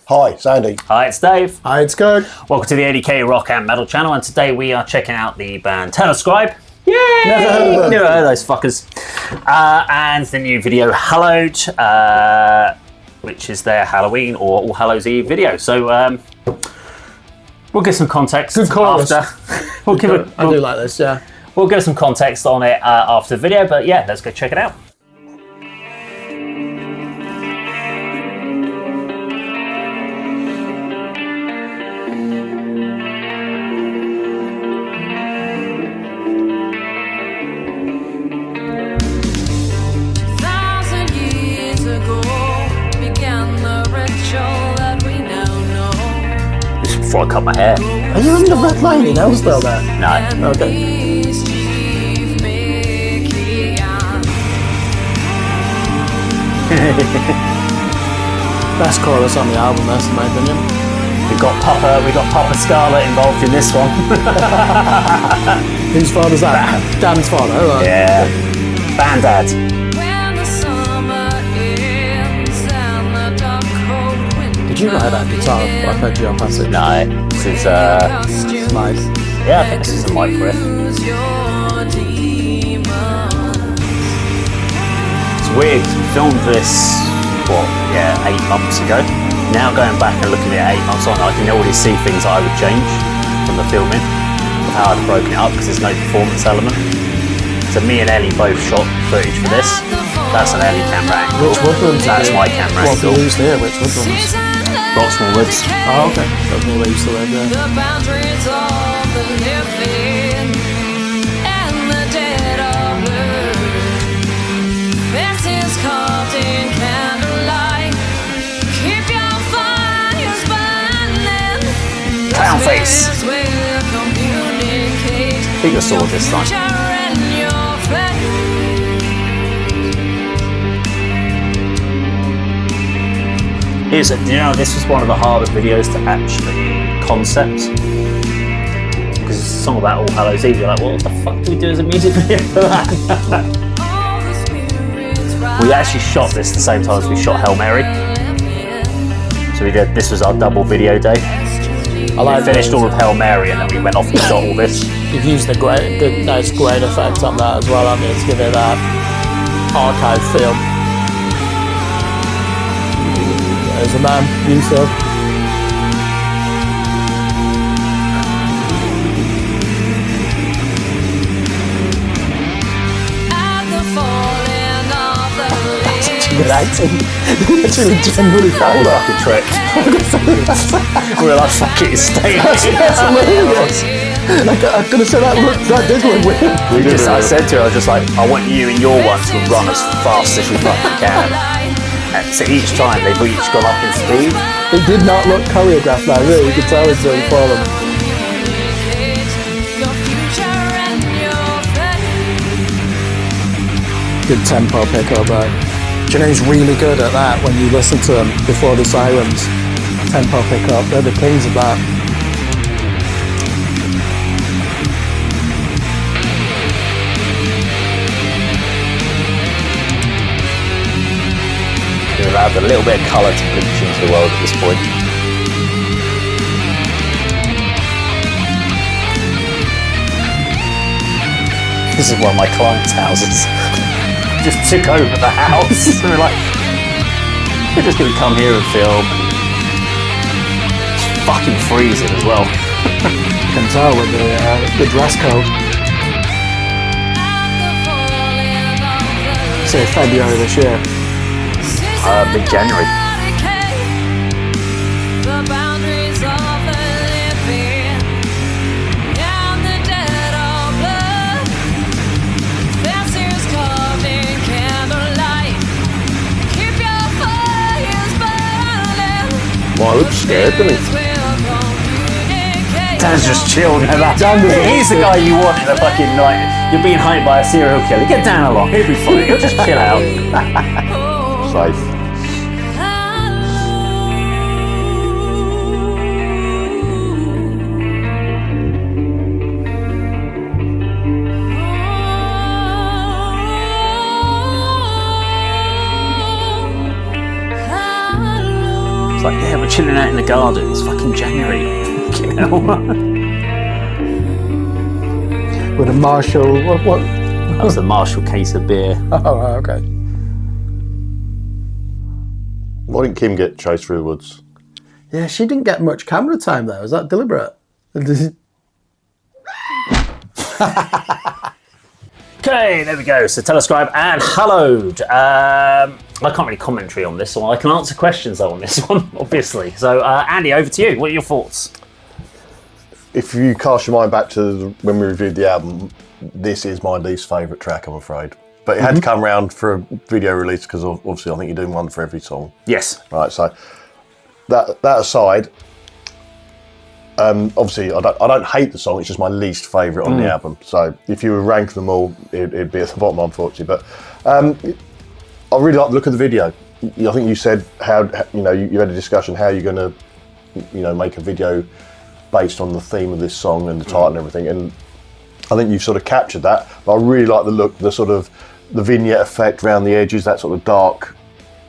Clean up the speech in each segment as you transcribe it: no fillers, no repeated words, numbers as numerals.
Hi, it's Andy. Hi, it's Dave. Hi, it's Kirk. Welcome to the ADK Rock and Metal channel, and today we are checking out the band Scribe. Yay! Never heard of them. Never heard of those fuckers. And the new video Hallowed, which is their Halloween or All Hallows Eve video. So we'll give some context after. I do like this, yeah. We'll give some context on it after the video, but yeah, let's go check it out. Before I cut my hair. Are you in the red line in Ellsdale there? No. Okay. Best chorus on the album, that's in my opinion. We got Papa Scarlet involved in this one. Whose father's that? Dan's father. Right. Yeah. Bandad. Did you write that guitar? I played you on Passage. No, this is Mike. yeah, I think this is a Mike riff. It's weird, we filmed this, 8 months ago. Now going back and looking at it 8 months on, I can already see things I would change from the filming, of how I'd broken it up, because there's no performance element. So me and Ellie both shot footage for this. That's an Ellie camera angle. Which woodlands? That's my camera angle. What we used here? Which woodlands? Roxmore Woods. Oh, okay. Don't know where you used to live there. The boundaries of the living and the dead of blue. Faces carved in candlelight. Keep your fires burning. Clown face. Bigger sword this time. This was one of the harder videos to actually concept, because it's a song about All Hallows Eve. You're like, what the fuck do we do as a music video for that? We actually shot this the same time as we shot Hail Mary. So this was our double video day. We finished all of Hail Mary and then we went off and shot all this. You've used the nice grain effect on that as well, haven't you, to give it that archive feel. There's the man, you sir. Good acting. Literally generally found that. Fucking trick. We're like, fuck it, it's staying. That's hilarious. I could have said that did look weird. I said to her, I was just like, I want you and your one to run as fast as you fucking can. And so each time they've each gone up in speed. It did not look choreographed like really, you could tell it's really for them. Good tempo pickup though. Do you know who's really good at that when you listen to them before the sirens? Tempo pickup, they're the kings of that. We've added a little bit of colour to bleach into the world at this point. This is one of my clients' houses. Just took over the house. So we're like, we're just gonna come here and film. It's fucking freezing as well. You can tell with the dress code. Say February this year. Mid-January. Well, it looks scared, doesn't it? Dan's just chilled. He's the guy you want in a fucking night. You're being hunted by a serial killer. Get Dan along. He'll be fine. He'll just chill out. Safe. It's like, yeah, we're chilling out in the garden. It's fucking January. Fucking hell. With a Marshall. What? That was the Marshall case of beer. Oh, right, okay. Why didn't Kim get chased through the woods? Yeah, she didn't get much camera time though. Is that deliberate? Okay, there we go. So Scribe and Hallowed. I can't really commentary on this one. I can answer questions though on this one, obviously. So Andy, over to you. What are your thoughts? If you cast your mind back to when we reviewed the album, this is my least favourite track, I'm afraid. But it had to come round for a video release because obviously I think you're doing one for every song. Yes. Right, so that aside, obviously I don't hate the song, it's just my least favourite on the album. So if you were ranking them all, it'd be at the bottom, unfortunately. But I really like the look of the video. I think you said how you had a discussion how you're going to make a video based on the theme of this song and the title and everything, and I think you've sort of captured that. But I really like the look, the sort of the vignette effect around the edges, that sort of dark.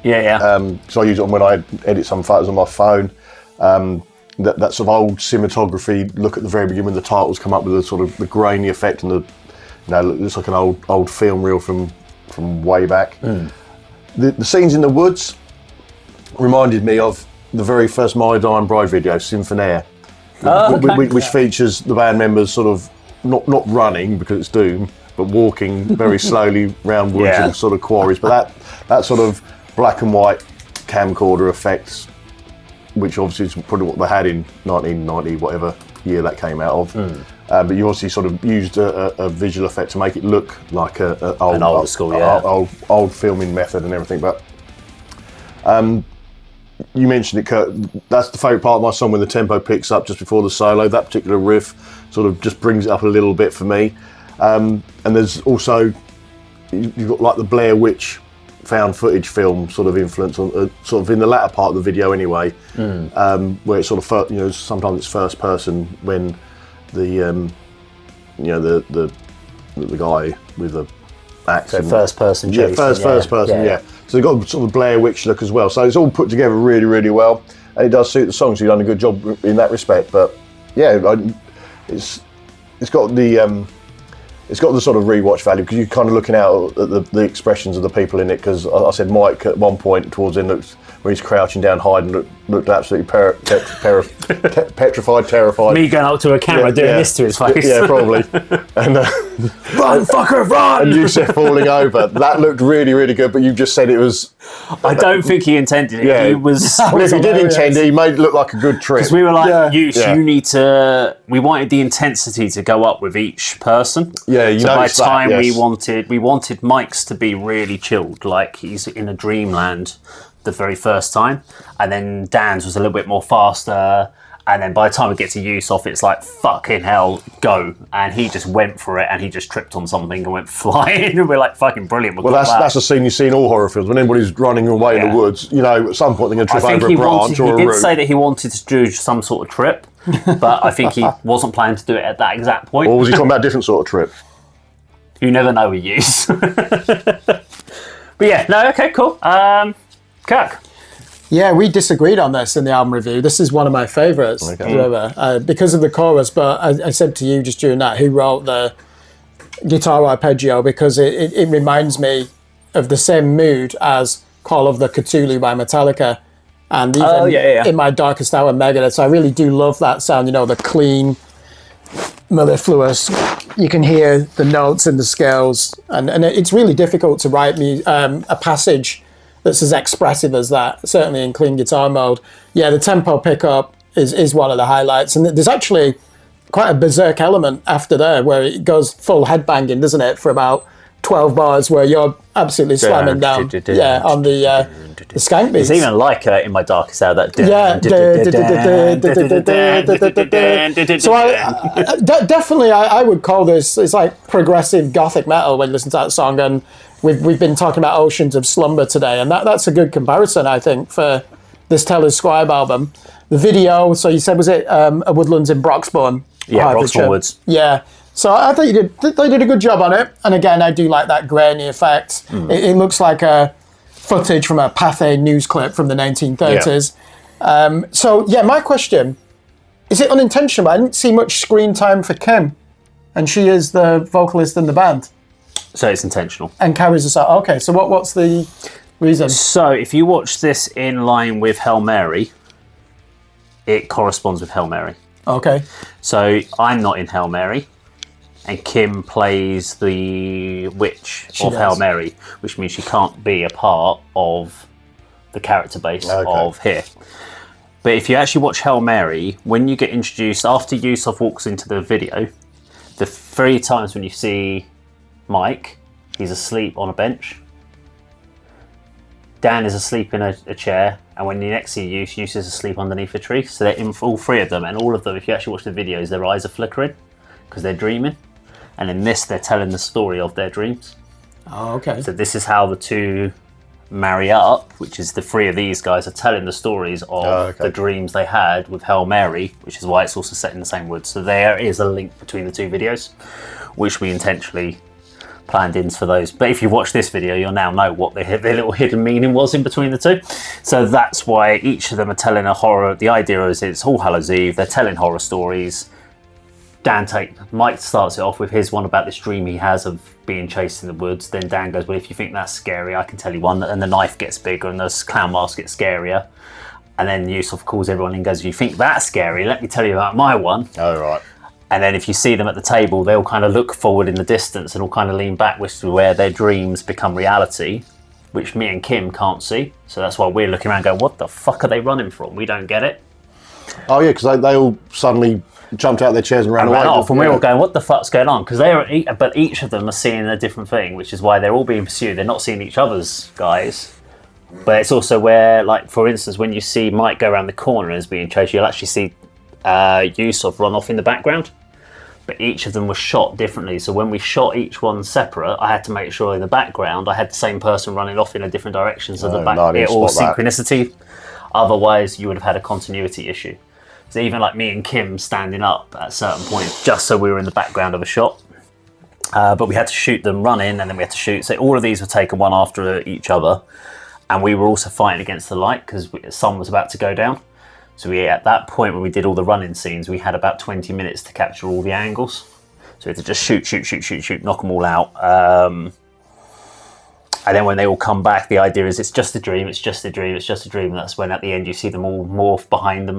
Yeah. So I use it when I edit some photos on my phone. That sort of old cinematography look at the very beginning when the titles come up with the sort of the grainy effect and it looks like an old film reel from way back. The scenes in the woods reminded me of the very first My Dying Bride video, Symphonaire, which features the band members sort of not running because it's doom, but walking very slowly round woods and sort of quarries. But that sort of black and white camcorder effects, which obviously is probably what they had in 1990, whatever year that came out of. But you obviously sort of used a visual effect to make it look like an old school, old filming method and everything. But you mentioned it, Kirk. That's the favourite part of my song, when the tempo picks up just before the solo. That particular riff sort of just brings it up a little bit for me. And there's also, you've got like the Blair Witch found footage film sort of influence on sort of in the latter part of the video anyway, where it's sort of sometimes it's first person when the guy with the axe. So first person. Yeah, first person. Yeah. So they've got sort of Blair Witch look as well. So it's all put together really, really well, and it does suit the song. So you've done a good job in that respect. But yeah, it's got the sort of rewatch value because you're kind of looking out at the expressions of the people in it. Because I said Mike at one point towards the end when he's crouching down, hiding, looked absolutely petrified, terrified. Me going up to a camera doing this to his face. Yeah, probably. And run, fucker, run! And Yusef falling over. That looked really, really good. But you just said it was. I don't think he intended it. Yeah. He was. Well, if he did intend it, he made it look like a good trip. Because we were like, you need to. We wanted the intensity to go up with each person. Yeah, you so by the time that, yes. we wanted Mike's to be really chilled, like he's in a dreamland the very first time, and then Dan's was a little bit more faster, and then by the time we get to Yusuf, it's like fucking hell, go, and he just went for it, and he just tripped on something and went flying, and we're like fucking brilliant. Well, that's a scene you see in all horror films when anybody's running away in the woods. At some point they're going to trip over a branch or a root. He did say that he wanted to do some sort of trip, but I think he wasn't planning to do it at that exact point. Or was he talking about a different sort of trip? You never know with Yus. But yeah, no, okay, cool. Kirk. Yeah, we disagreed on this in the album review. This is one of my favourites ever because of the chorus. But I said to you just during that, who wrote the guitar arpeggio, because it reminds me of the same mood as Call of the Cthulhu by Metallica. And even in my darkest hour, Megadeth, I really do love that sound. The clean, mellifluous. You can hear the notes and the scales, and it's really difficult to write a passage that's as expressive as that, certainly in clean guitar mode. Yeah, the tempo pickup is one of the highlights, and there's actually quite a berserk element after there where it goes full headbanging, doesn't it, for about 12 bars where you're absolutely slamming down on the skank beats. It's even like in my darkest hour that So definitely I would call this, it's like progressive gothic metal when you listen to that song, and we've been talking about Oceans of Slumber today, and that's a good comparison, I think, for this Scribe album. The video, so you said, was it a Woodlands in Broxbourne? Yeah, Broxbourne Woods. Yeah. So I thought they did a good job on it. And again, I do like that grainy effect. It looks like a footage from a Pathé news clip from the 1930s. So yeah, my question, is it unintentional? I didn't see much screen time for Kim, and she is the vocalist in the band. So it's intentional. And carries us out. Okay, so what's the reason? So if you watch this in line with Hail Mary, it corresponds with Hail Mary. Okay. So I'm not in Hail Mary, and Kim plays the witch of Hail Mary, which means she can't be a part of the character base of here. But if you actually watch Hail Mary, when you get introduced, after Yusuf walks into the video, the 3 times when you see Mike, he's asleep on a bench. Dan is asleep in a chair, and when you next see Yus is asleep underneath a tree. So they're in all 3 of them, and all of them, if you actually watch the videos, their eyes are flickering because they're dreaming. And in this, they're telling the story of their dreams. Oh, okay. So this is how the 2 marry up, which is the 3 of these guys are telling the stories of the dreams they had with Hail Mary, which is why it's also set in the same woods. So there is a link between the 2 videos, which we intentionally planned in for those. But if you watch this video, you'll now know what the little hidden meaning was in between the 2. So that's why each of them are telling a horror. The idea is it's All Hallows Eve. They're telling horror stories. Mike starts it off with his one about this dream he has of being chased in the woods. Then Dan goes, well, if you think that's scary, I can tell you one. And the knife gets bigger and the clown mask gets scarier. And then Yusuf calls everyone in and goes, if you think that's scary, let me tell you about my one. Oh, right. And then if you see them at the table, they'll kind of look forward in the distance and will kind of lean back, which is where their dreams become reality, which me and Kim can't see. So that's why we're looking around going, what the fuck are they running from? We don't get it. Oh, yeah, because they all suddenly jumped out of their chairs and ran away. Off, and we're all going, what the fuck's going on? Because but each of them are seeing a different thing, which is why they're all being pursued. They're not seeing each other's guys. But it's also where, like, for instance, when you see Mike go around the corner and is being chased, you'll actually see Yusuf run off in the background. But each of them was shot differently. So when we shot each one separate, I had to make sure in the background I had the same person running off in a different direction. So it all synchronicity. Otherwise, you would have had a continuity issue. So even like me and Kim standing up at certain points, just so we were in the background of a shot. But we had to shoot them running, and then we had to shoot. So all of these were taken one after each other. And we were also fighting against the light because the sun was about to go down. So at that point when we did all the running scenes, we had about 20 minutes to capture all the angles. So we had to just shoot, knock them all out. And then when they all come back, the idea is it's just a dream, it's just a dream, it's just a dream. And that's when at the end you see them all morph behind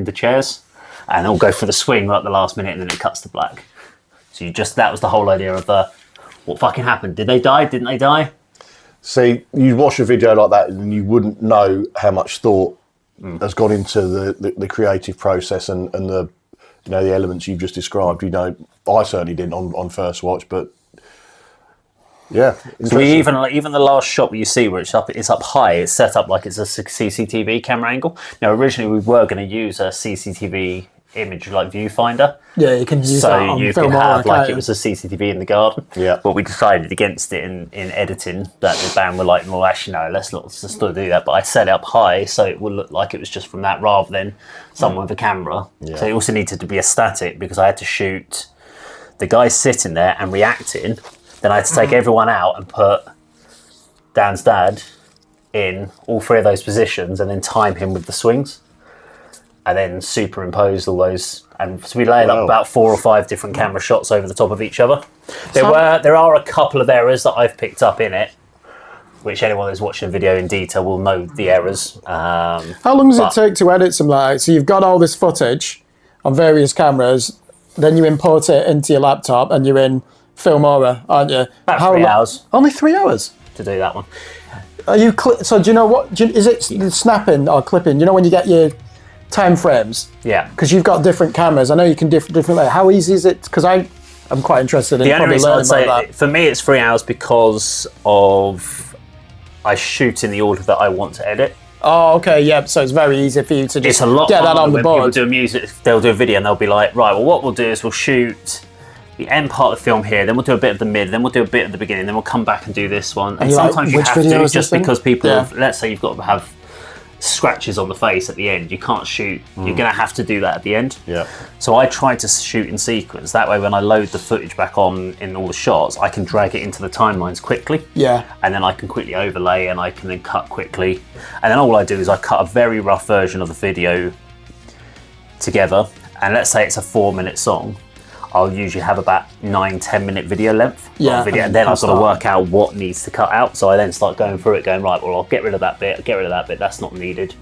the chairs. And they'll go for the swing right at the last minute, and then it cuts to black. So that was the whole idea of what fucking happened. Did they die? Didn't they die? See, you'd watch a video like that and you wouldn't know how much thought has gone into the creative process and the the elements you've just described. I certainly didn't on first watch, but yeah. So even the last shot you see where it's up high, it's set up like it's a CCTV camera angle. Now originally we were going to use a CCTV image like viewfinder. Yeah, you can use that on so you film can have like it was a CCTV in the garden. Yeah. But we decided against it in editing that the band were like, well, actually no, let's still do that. But I set it up high so it would look like it was just from that rather than someone with a camera. Yeah. So it also needed to be a static because I had to shoot the guy sitting there and reacting. Then I had to take everyone out and put Dan's dad in all 3 of those positions and then time him with the swings. And then superimposed all those, and so we laid up about 4 or 5 different camera shots over the top of each other. There are a couple of errors that I've picked up in it, which anyone who's watching the video in detail will know the errors. How long does it take to edit something like that? So you've got all this footage on various cameras, then you import it into your laptop, and you're in Filmora, aren't you? About 3 hours. Only 3 hours To do that one. Are you? So do you know what? Is it snapping or clipping? You know when you get your time frames? Yeah. Because you've got different cameras. I know you can differently. How easy is it? Because I'm quite interested in the only probably reason learning I'd say about that. for me it's 3 hours because of I shoot in the order that I want to edit. Oh, okay, yeah. So it's very easy for you to just It's a lot get that harder on the when people board. do music. They'll do a video and they'll be like, right, well, what we'll do is we'll shoot the end part of the film here, then we'll do a bit of the mid, then we'll do a bit at the beginning, then we'll come back and do this one. And you're like, sometimes you which have video to is this just thing? because people Yeah. have, let's say you've got to have scratches on the face at the end. You can't shoot. You're going to have to do that at the end. Yeah. So I try to shoot in sequence. That way, when I load the footage back on in all the shots, I can drag it into the timelines quickly. Yeah. And then I can quickly overlay, and I can then cut quickly. And then all I do is I cut a very rough version of the video together. And let's say it's a 4-minute song. I'll usually have about 9-10 minute video length. Yeah. Video, and then I've got to work out what needs to cut out. So I then start going through it, going, right, well, I'll get rid of that bit, that's not needed.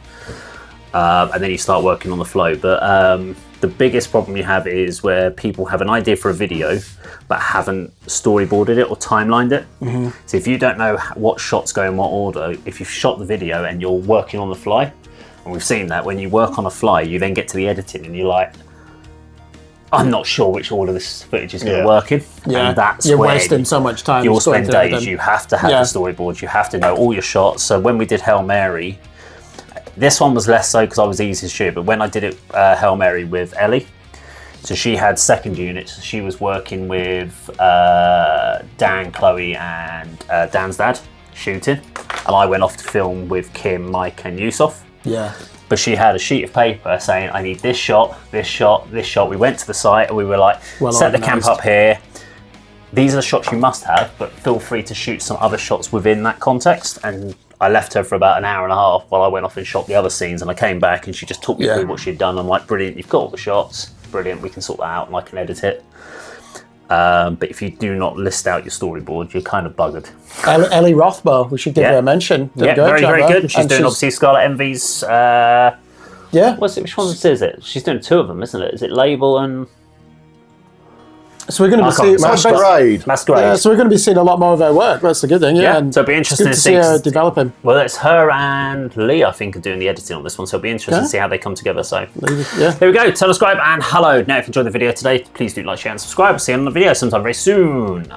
And then you start working on the flow. But the biggest problem you have is where people have an idea for a video, but haven't storyboarded it or timelined it. So if you don't know what shots go in what order, if you've shot the video and you're working on the fly, and we've seen that when you work on a fly, you then get to the editing and you're like, I'm not sure which order this footage is going to work in. Yeah, and that's you're where wasting so much time. You'll spend days. Them. You have to have the storyboards. You have to know all your shots. So when we did Hail Mary, this one was less so because I was easy to shoot. But when I did it Hail Mary with Ellie, so she had second units. She was working with Dan, Chloe, and Dan's dad shooting, and I went off to film with Kim, Mike, and Yusuf. Yeah. But she had a sheet of paper saying, I need this shot, this shot, this shot. We went to the site and we were like, set the camp up here. These are the shots you must have, but feel free to shoot some other shots within that context. And I left her for about an hour and a half while I went off and shot the other scenes. And I came back and she just took me through what she'd done. I'm like, brilliant, you've got all the shots. Brilliant, we can sort that out and I can edit it. But if you do not list out your storyboard, you're kind of buggered. Ellie Rothwell, we should give her a mention. Very good. She's doing obviously Scarlet Envy's. What's it? Which one is it? She's doing 2 of them, isn't it? Is it Label and? So we're going to be seeing Masquerade. So we're going to be seeing a lot more of her work. That's the good thing. Yeah. And so it'll be interesting to see her developing. Well, it's her and Lee, I think, are doing the editing on this one. So it'll be interesting to see how they come together. So there we go. Scribe and Hallowed. Now, if you enjoyed the video today, please do like, share, and subscribe. I'll see you on the video sometime very soon.